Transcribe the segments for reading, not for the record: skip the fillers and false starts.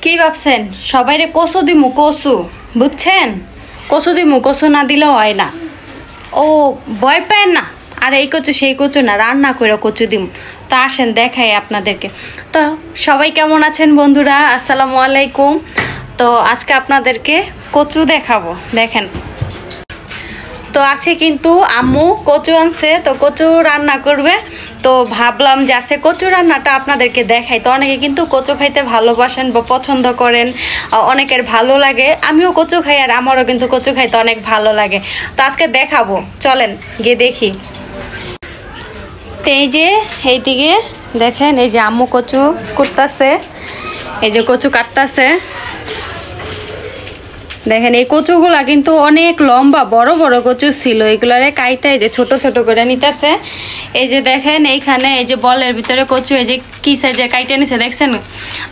কি ভাবছেন সবাইরে কচু দিমু কচু বুঝছেন কচু দিমু কচু না দিলেও হয় না ও ভয় পায় না আর এই কচু সেই কচু না রান্না করে কচু দিমু তো আসেন দেখাই আপনাদেরকে তো সবাই কেমন আছেন বন্ধুরা আসসালামু আলাইকুম তো আজকে আপনাদেরকে কচু দেখাবো দেখেন তো আছে কিন্তু আম্মু কচু আনছে তো কচু রান্না করবে তো ভাবলাম যে আছে কচু রান্নাটা আপনাদেরকে দেখাই তো অনেকে কিন্তু কচু খাইতে ভালোবাসেন বা পছন্দ করেন অনেকের ভালো লাগে আমিও কচু খাই আর আমারও কিন্তু কচু খাইতে অনেক ভালো লাগে তো আজকে দেখাবো চলেন গিয়ে দেখি তো এই যে এইদিকে দেখেন এই যে আম্মু কচু করতেছে এই যে কচু কাটতেছে দেখেন এই কচুগুলা কিন্তু অনেক লম্বা বড় বড় কচু ছিল এগুলারে কাইটা এই যে ছোট ছোট করে নিতেছে এই যে দেখেন এইখানে এই যে বলের ভিতরে কচু এই যে কি সাইজের কাইটা নিছে দেখছেন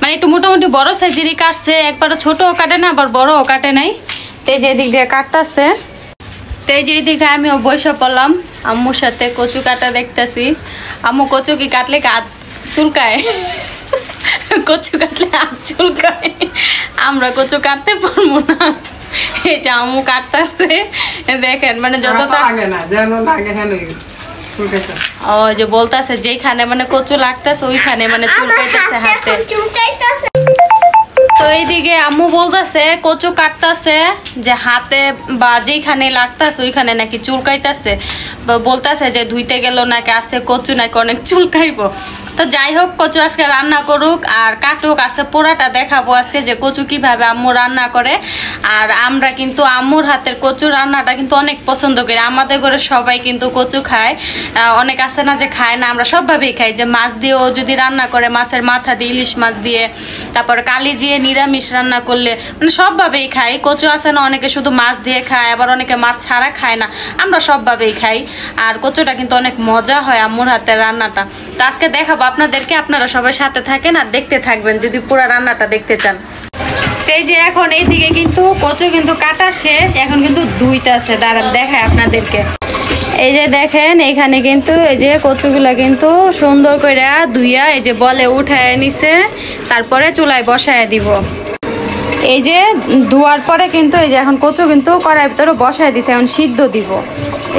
মানে একটু মোটামুটি বড় সাইজেরই কাটছে একবারও ছোটও কাটে না আবার বড়ও কাটে নাই তো এই যে এদিক দিয়ে কাটতেছে তো এই যে এদিকে আমিও বসে পড়লাম আম্মুর সাথে কচু কাটা দেখতেছি আম্মু কচু কি কাটলে হাত চুলকায় কচু কাটলে হাত চুলকায় আমরা কচু কাটতে পারবো না এই যে আম্মু কাটতেছে দেখেন মানে যতটা ও যে বলতেছে যেখানে মানে কচু লাগতেছে ওইখানে মানে চুলকাইতেছে হাতে তো এইদিকে আম্মু বলতেছে কচু কাটতেছে যে হাতে বা যেখানে লাগতেছে ওইখানে নাকি চুলকাইতেছে বলতেছে যে ধুইতে গেল নাকি আছে কচু নাকি অনেক চুলকাইবো তো যাই হোক কচু আজকে রান্না করুক আর কাটুক আজকে পোড়াটা দেখাবো আজকে যে কচু কিভাবে আম্মু রান্না করে আর আমরা কিন্তু আম্মুর হাতের কচু রান্নাটা কিন্তু অনেক পছন্দ করি আমাদের ঘরে সবাই কিন্তু কচু খায় অনেক আছে না যে খায় না আমরা সবভাবেই খাই যে মাছ দিয়েও যদি রান্না করে মাছের মাথা দিয়ে ইলিশ মাছ দিয়ে তারপর কালি দিয়ে নিরামিষ রান্না করলে মানে সবভাবেই খাই কচু আছে না অনেকে শুধু মাছ দিয়ে খায় আবার অনেকে মাছ ছাড়া খায় না আমরা সবভাবেই খাই আর কচুটা কিন্তু অনেক মজা হয় আম্মুর হাতের রান্নাটা তো আজকে দেখাবো আপনাদেরকে আপনারা সবাই সাথে থাকেন আর দেখতে থাকবেন যদি পুরো রান্নাটা দেখতে চান এই যে এখন এইদিকে কিন্তু কচু কিন্তু কাটা শেষ এখন কিন্তু ধুইতেছে দাঁড়ান দেখায় আপনাদেরকে এই যে দেখেন এখানে কিন্তু এই যে কচুগুলা কিন্তু সুন্দর করে ধুইয়া এই যে বলে উঠায় নিছে তারপরে চুলায় বসায় দিব এই যে ধোয়ার পরে কিন্তু এই যে এখন কচু কিন্তু কড়াইয়ের ভিতরে বসায় দিছে এখন সিদ্ধ দিব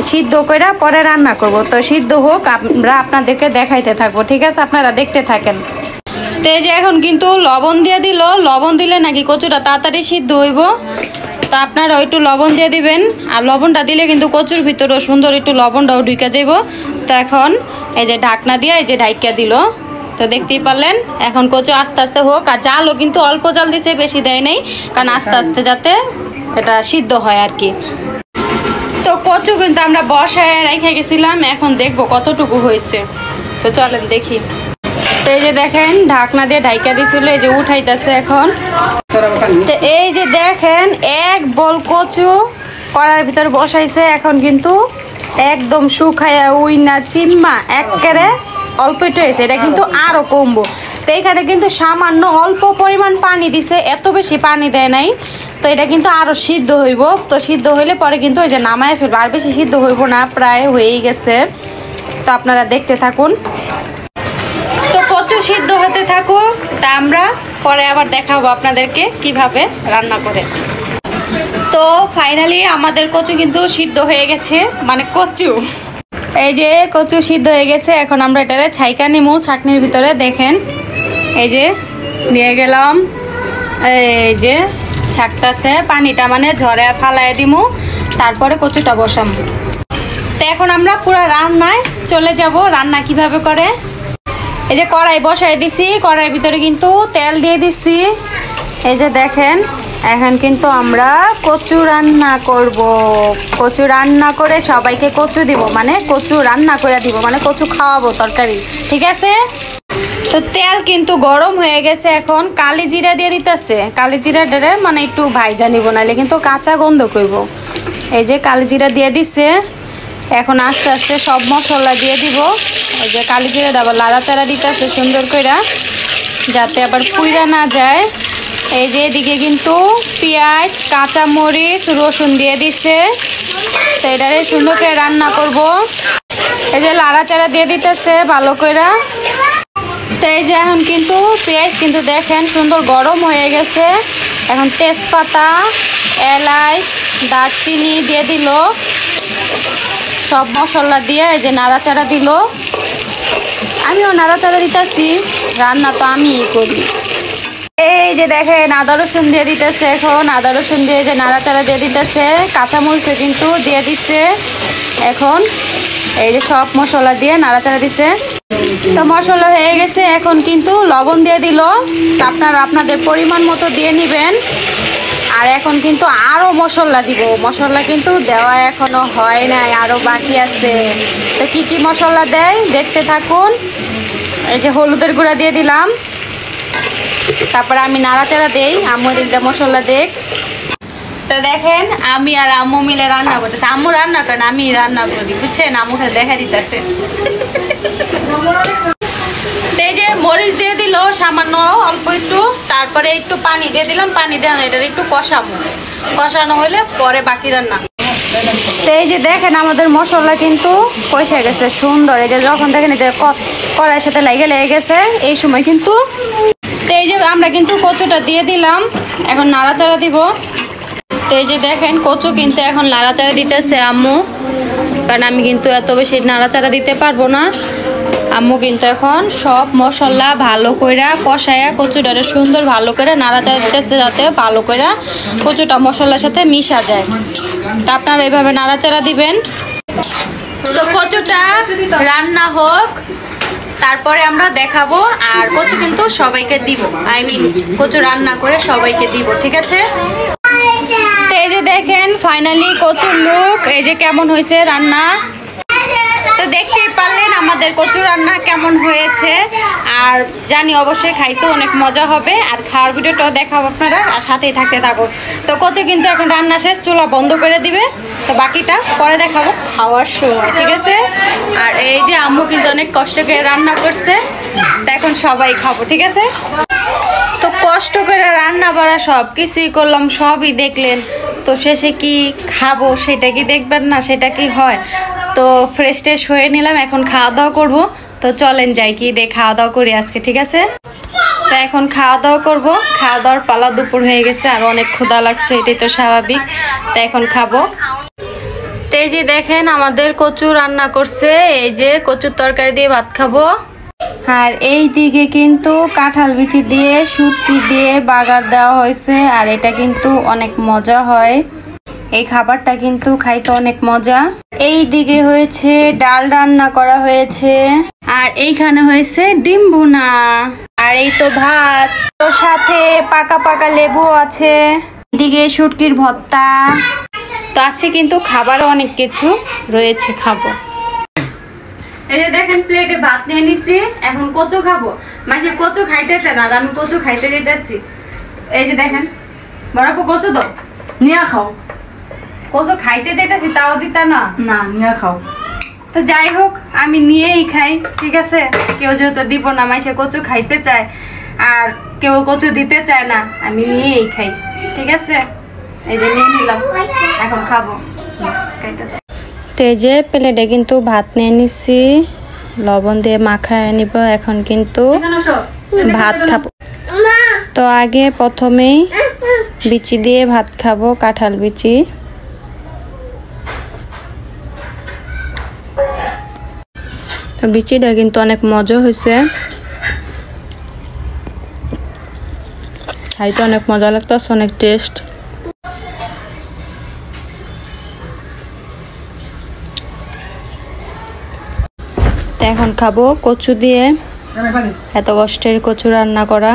সিদ্ধ করে পরে রান্না করব তো সিদ্ধ হোক আমরা আপনাদেরকে দেখাইতে থাকবো ঠিক আছে আপনারা দেখতে থাকেন তো এই যে এখন কিন্তু লবণ দিয়ে দিল লবণ দিলে নাকি কচুটা তাড়াতাড়ি সিদ্ধ হইব তো আপনারা একটু লবণ দিয়ে দিবেন আর লবণটা দিলে কিন্তু কচুর ভিতরেও সুন্দর একটু লবণটাও ঢুকে যাইব তো এখন এই যে ঢাকনা দিয়ে এই যে ঢাইকা দিল তো দেখতেই পারলেন এখন কচু আস্তে আস্তে হোক আর জালও কিন্তু অল্প জাল দিছে বেশি দেয় নাই কারণ আস্তে আস্তে যাতে এটা সিদ্ধ হয় আর কি তো কচু কিন্তু আমরা বসায় রেখে গেছিলাম এখন দেখবো কতটুকু হয়েছে তো চলেন দেখি তো এই যে দেখেন ঢাকনা দিয়ে ঢাইকা দিছিল এই যে উঠাইতেছে এখন তো এই যে দেখেন এক বল কচু কড়ার ভিতরে বসাইছে এখন কিন্তু একদম শুকায়া উইনা চিম্মা একেবারে অল্প একটু হয়েছে এটা কিন্তু আরো কমবো তো এখানে কিন্তু সামান্য অল্প পরিমাণ পানি দিছে এত বেশি পানি দেয় নাই তো এটা কিন্তু আরো সিদ্ধ হইব তো সিদ্ধ হইলে পরে কিন্তু ওই যে নামায় ফেলবো আর বেশি সিদ্ধ হইব না প্রায় হয়েই গেছে তো আপনারা দেখতে থাকুন তো কচু সিদ্ধ হতে থাকুক তা আমরা পরে আবার দেখাবো আপনাদেরকে কিভাবে রান্না করে তো ফাইনালি আমাদের কচু কিন্তু সিদ্ধ হয়ে গেছে মানে কচু এই যে কচু সিদ্ধ হয়ে গেছে এখন আমরা এটারে ছাইকা নিমু ছাকনির ভিতরে দেখেন এই যে নিয়ে গেলাম এই যে ছাকতাছে পানিটা মানে ঝরে ফালায় দিমু তারপরে কচুটা বসাম তো এখন আমরা পুরো রান্নায় চলে যাব রান্না কিভাবে করে এই যে কড়াই বসাই দিছি কড়াইয়ের ভিতরে কিন্তু তেল দিয়ে দিছি এই যে দেখেন এখন কিন্তু আমরা কচু রান্না করব কচু রান্না করে সবাইকে কচু দিব মানে কচু রান্না করে দিব মানে কচু খাওয়াবো তরকারি ঠিক আছে তো তেল কিন্তু গরম হয়ে গেছে এখন কালি জিরা দিয়ে দিতেছে কালি জিরা ডেরে মানে একটু ভাইজা নিব নাহলে কিন্তু কাঁচা গন্ধ করব এই যে কালি জিরা দিয়ে দিছে এখন আস্তে আস্তে সব মশলা দিয়ে দিব এই যে কালি জিরা আবার লাড়াচাড়া দিতেছে সুন্দর করে যাতে আবার পুইরা না যায় এই যে এদিকে কিন্তু পেঁয়াজ কাঁচা মরিচ রসুন দিয়ে দিছে তো এটারে সুন্দর করে রান্না করব এই যে লাড়াচাড়া দিয়ে দিতেছে ভালো করে তো এই যে এখন কিন্তু পেঁয়াজ কিন্তু দেখেন সুন্দর গরম হয়ে গেছে। এখন তেজপাতা, এলাচ, দারচিনি দিয়ে দিল, সব মশলা দিয়ে এই যে নাড়াচাড়া দিল। আমিও নাড়াচাড়া দিতেছি, রান্না তো আমিই করি। এই যে দেখেন আদা রসুন দিয়ে দিতেছে, এখন আদা রসুন দিয়ে যে নাড়াচাড়া দিয়ে দিতেছে, কাঁচামরিচে কিন্তু দিয়ে দিচ্ছে। এখন এই যে সব মশলা দিয়ে নাড়াচাড়া দিছে। তো মশলা হয়ে গেছে, এখন কিন্তু লবণ দিয়ে দিল, আপনারা আপনাদের পরিমাণ মতো দিয়ে নেবেন। আর এখন কিন্তু আরও মশলা দিব, মশলা কিন্তু দেওয়া এখনো হয় নাই, আরও বাকি আছে। তো কি কি মশলা দেয় দেখতে থাকুন। এই যে হলুদের গুঁড়া দিয়ে দিলাম, তারপরে আমি নাড়াচাড়া দেই, আম্মু দিকটা মশলা দেখ। তো দেখেন আমি আর আম্মু মিলে রান্না করতেছে। আম্মু রান্না করেন, আমি রান্না করি, বুঝছেন? আম্মুকে দেখা দিতেছে। এই যে মরিচ দিয়ে দিল সামান্য অল্প একটু, তারপরে একটু পানি দিয়ে দিলাম, পানি দিয়ে এটা একটু কষানো হলে পরে বাকি রান্না। তো এই যে দেখেন আমাদের মশলা কিন্তু কষে গেছে সুন্দর। এই যে যখন দেখেন এই যে কড়াইয়ের সাথে লেগে গেছে, এই সময় কিন্তু এই যে আমরা কিন্তু কচুটা দিয়ে দিলাম, এখন নাড়াচাড়া দিব। তো এই যে দেখেন কচু কিন্তু এখন নাড়াচাড়া দিতেছে আম্মু, কারণ আমি কিন্তু এত বেশি নাড়াচাড়া দিতে পারবো না। আম্মু কিন্তু এখন সব মশলা ভালো করে কষায়া কচুটারে সুন্দর ভালো করে নাড়াচাড়া দিতেছে, যাতে ভালো করে কচুটা মশলার সাথে মিশা যায়। তা আপনারা এইভাবে নাড়াচাড়া দিবেন। তো কচুটা রান্না হোক, তারপরে আমরা দেখাবো। আর কচু কিন্তু সবাইকে দিব, কচু রান্না করে সবাইকে দিব, ঠিক আছে? এই যে দেখেন ফাইনালি কচুর লুক, এই যে কেমন হয়েছে রান্না। তো দেখতেই পারলেন আমাদের কচু রান্না কেমন হয়েছে। আর জানি অবশ্যই খাইতে অনেক মজা হবে। আর খাওয়ার ভিডিওটাও দেখাবো আপনারা, আর সাথেই থাকতে থাকুন। তো কচু কিন্তু এখন রান্না শেষ, চুলা বন্ধ করে দিবে। তো বাকিটা পরে দেখাবো খাওয়ার সময়, ঠিক আছে? আর এই যে আম্মু কিন্তু অনেক কষ্ট করে রান্না করছে, তো এখন সবাই খাবো, ঠিক আছে? তো কষ্ট করে রান্না বাড়া সব কিছুই করলাম, সবই দেখলেন। তো শেষে কি খাবো সেটা কি দেখবেন না? সেটা কি হয়? তো ফ্রেশ ট্রেশ হয়ে নিলাম, এখন খাওয়া দাওয়া করবো। তো চলেন যাই কি দিয়ে খাওয়া দাওয়া করি আজকে, ঠিক আছে? তো এখন খাওয়া দাওয়া করবো, খাওয়া দাওয়ার পালা, দুপুর হয়ে গেছে, আর অনেক ক্ষুধা লাগছে, এটাই তো স্বাভাবিক। তো এখন খাবো। তো এই যে দেখেন আমাদের কচু রান্না করছে, এই যে কচুর তরকারি দিয়ে ভাত খাবো। আর এই দিকে কিন্তু কাঁঠাল বিচি দিয়ে শুটকি দিয়ে বাগার দেওয়া হয়েছে, আর এটা কিন্তু অনেক মজা হয়। এই খাবারটা কিন্তু খাইতে অনেক মজা। এই দিকে হয়েছে ডাল রান্না করা হয়েছে, আর এইখানে হয়েছে ডিম ভুনা, আর এই তো ভাত, তো সাথে পাকা পাকা লেবু আছে, এদিকে শুটকির ভর্তা। তো আছে কিন্তু খাবারও অনেক কিছু রয়েছে, খাবো। এই যে দেখেন প্লেটে ভাত নিয়ে নিছি, এখন কচু খাবো। মাসে কচু খাইতেছে না, আমি কচু খাইতে যেতেছি। এই যে দেখেন বড় কচু দাও, নিয়ে খাও। কচু খাইতে যেতেছি তাও দিতা না। না, নিয়ে খাও। তো যাই হোক আমি নিয়েই খাই, ঠিক আছে? কেউ যেহেতু দিব না, মাসে কচু খাইতে চায়, আর কেউ কচু দিতে চায় না, আমি নিয়েই খাই, ঠিক আছে? এই যে নিয়ে নিলাম, এখন খাবো। তো এই যে প্লেটে কিন্তু ভাত নিয়ে নিচ্ছি, লবণ দিয়ে মাখায় নিব। এখন কিন্তু ভাত খাবো। তো আগে প্রথমেই বিচি দিয়ে ভাত খাবো, কাঁঠাল বিচি। তো বিচিটা কিন্তু অনেক মজা হয়েছে, খাইতে অনেক মজা লাগতেছে, অনেক টেস্ট। এখন খাবো কচু দিয়ে, এত কষ্টের কচু রান্না করা,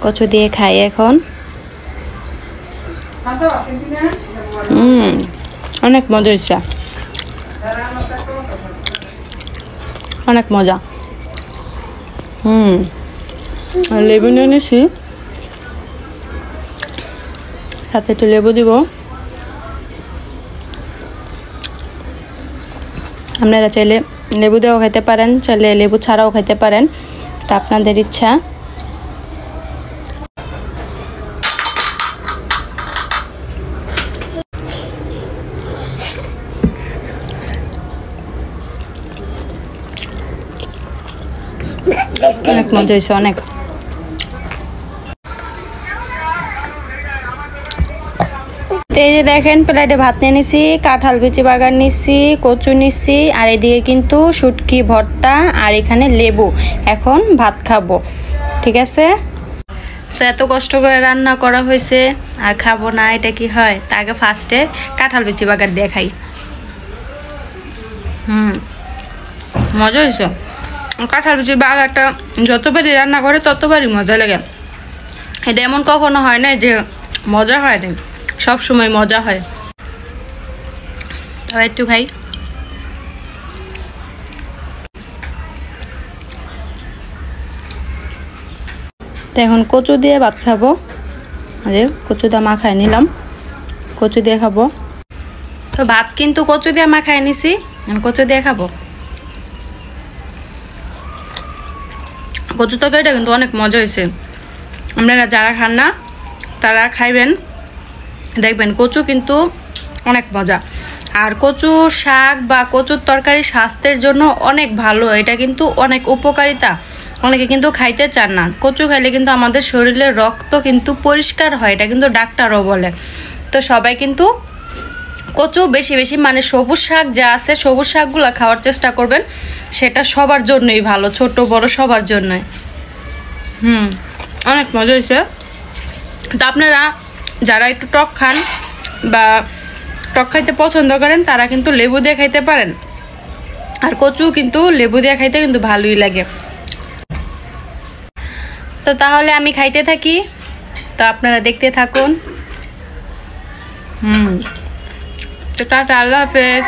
কচু দিয়ে খাই এখন। অনেক মজা হয়েছে, অনেক মজা। লেবু নিয়ে নিয়েছি, সাথে একটু লেবু দিব। আপনারা চাইলে লেবু দিয়েও খেতে পারেন, চাইলে লেবু ছাড়াও খেতে পারেন, তা আপনাদের ইচ্ছা। অনেক মজা হয়েছে অনেক। এই যে দেখেন প্লেটে ভাত নিয়ে নিছি, কাঁঠাল বিচি বাগার নিছি, কচু নিছি, আর এদিকে কিন্তু শুটকি ভর্তা আর এখানে লেবু। এখন ভাত খাবো, ঠিক আছে? তো এত কষ্ট করে রান্না করা হয়েছে আর খাবো না, এটা কি হয়? তা আগে ফার্স্টে কাঁঠাল বিচি বাগার দিয়ে খাই। মজা হয়েছে। কাঁঠাল বিচি বাগারটা যতবারই রান্না করে ততবারই মজা লাগে। এটা এমন কখনো হয় না যে মজা হয় না, সব সময় মজা হয়। তবে একটু খাই। তো এখন কচু দিয়ে ভাত খাবো। আরে কচু দিয়ে মাখায় নিলাম, কচু দিয়ে খাবো। তো ভাত কিন্তু কচু দিয়ে মাখায় নিছি, কচু দিয়ে খাবো। কচু তরকারিটা কিন্তু অনেক মজা হয়েছে। আপনারা যারা খান না তারা খাইবেন, দেখবেন কচু কিন্তু অনেক মজা। আর কচু শাক বা কচুর তরকারি স্বাস্থ্যের জন্য অনেক ভালো, এটা কিন্তু অনেক উপকারিতা। অনেকে কিন্তু খাইতে চান না। কচু খাইলে কিন্তু আমাদের শরীরের রক্ত কিন্তু পরিষ্কার হয়, এটা কিন্তু ডাক্তারও বলে। তো সবাই কিন্তু কচু বেশি বেশি মানে সবুজ শাক যা আছে সবুজ শাকগুলো খাওয়ার চেষ্টা করবেন, সেটা সবার জন্যই ভালো, ছোট বড় সবার জন্যই। অনেক মজা হয়েছে। তো আপনারা যারা একটু টক খান বা টক খাইতে পছন্দ করেন তারা কিন্তু লেবু দিয়ে খাইতে পারেন। আর কচু কিন্তু লেবু দিয়ে খাইতে কিন্তু ভালোই লাগে। তো তাহলে আমি খাইতে থাকি, তো আপনারা দেখতে থাকুন। তো টাটা, আল্লাহ হাফেজ।